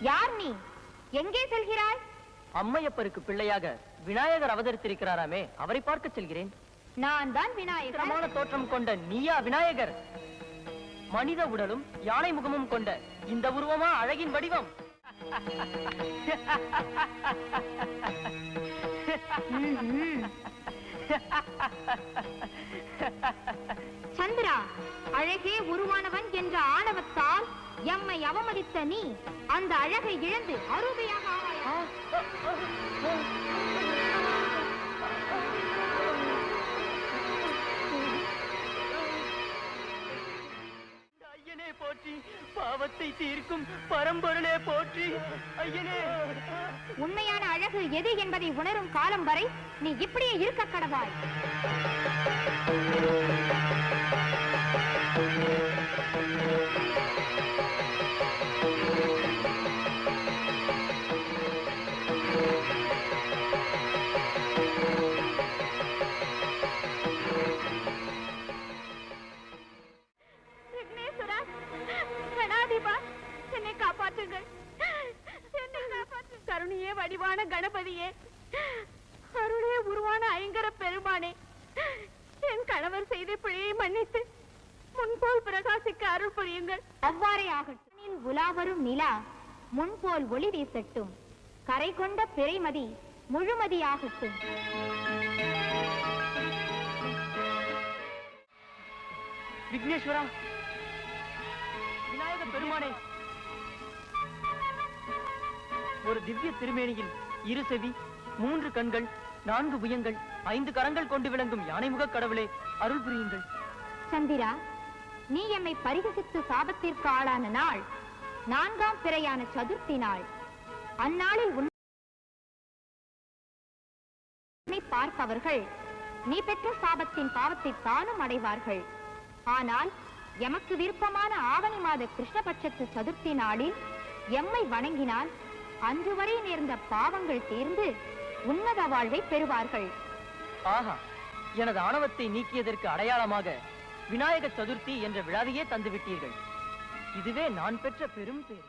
யார் நீ? எங்கே செல்கிறாய்? அம்மையப்பருக்கு பிள்ளையாக விநாயகர் அவதரித்திருக்கிறாராமே, அவரை பார்க்க செல்கிறேன். நான் தான் விநாயகர். தோற்றம் கொண்ட நீயா விநாயகர்? மனித உடலும் யானை முகமும் கொண்ட இந்த உருவமா அழகின் வடிவம்? சந்திரா, அழகே உருவானவன் என்ற ஆணவத்தால் எம்மை அவமதித்த நீ அந்த அழகை இழந்து அரூபியாக ஆவாயா? ஐயனே போற்றி, பாவத்தை தீர்க்கும் பரம்பொருளே போற்றி. ஐயனே, உண்மையான அழகு எது என்பதை உணரும் காலம் வரை நீ இப்படியே இருக்க கடவாய். என்னை காப்பாற்றுங்கள், கருணையே வடிவான கணபதியே, அருளே உருவான ஐங்கர பெருமானே, என் கணவர் செய்த பிழையை மன்னித்து முன்போல் பிரகாசிக்க அருள் புரியுங்கள். அவ்வாறே ஆகட்டும். உலாவரும் நிலா முன்போல் ஒளி வீசட்டும், கரை கொண்ட பிறைமதி முழுமதியாகட்டும். விக்னேஸ்வரா, விநாயக பெருமானே, ஒரு திவ்ய திருமேனியில் 2 செவி, 3 கண்கள், 4 புயங்கள், 5 கரங்கள் கொண்டு விளங்கும் யானைமுக கடவுளே, அருள் புரியுங்கள். சந்திரா, நீ எம்மை பரிகசித்து சாபத்திற்கு ஆளான நாள் 4ஆம் பிறையான சதுர்த்தி நாள். அந்நாளில் உன்னை பார்ப்பவர்கள் நீ பெற்ற சாபத்தின் பாவத்தை தானும் அடைவார்கள். ஆனால் எமக்கு விருப்பமான ஆவணி மாத கிருஷ்ணபட்சத்து சதுர்த்தி நாளில் எம்மை வணங்கினால் அன்று வரை நேர்ந்த பாவங்கள் தீர்ந்து உன்னத வாழ்வை பெறுவார்கள். ஆஹா, எனது ஆணவத்தை நீக்கியதற்கு அடையாளமாக விநாயக சதுர்த்தி என்ற விழாவையே தந்துவிட்டீர்கள். இதுவே நான் பெற்ற பெரும் பேரு.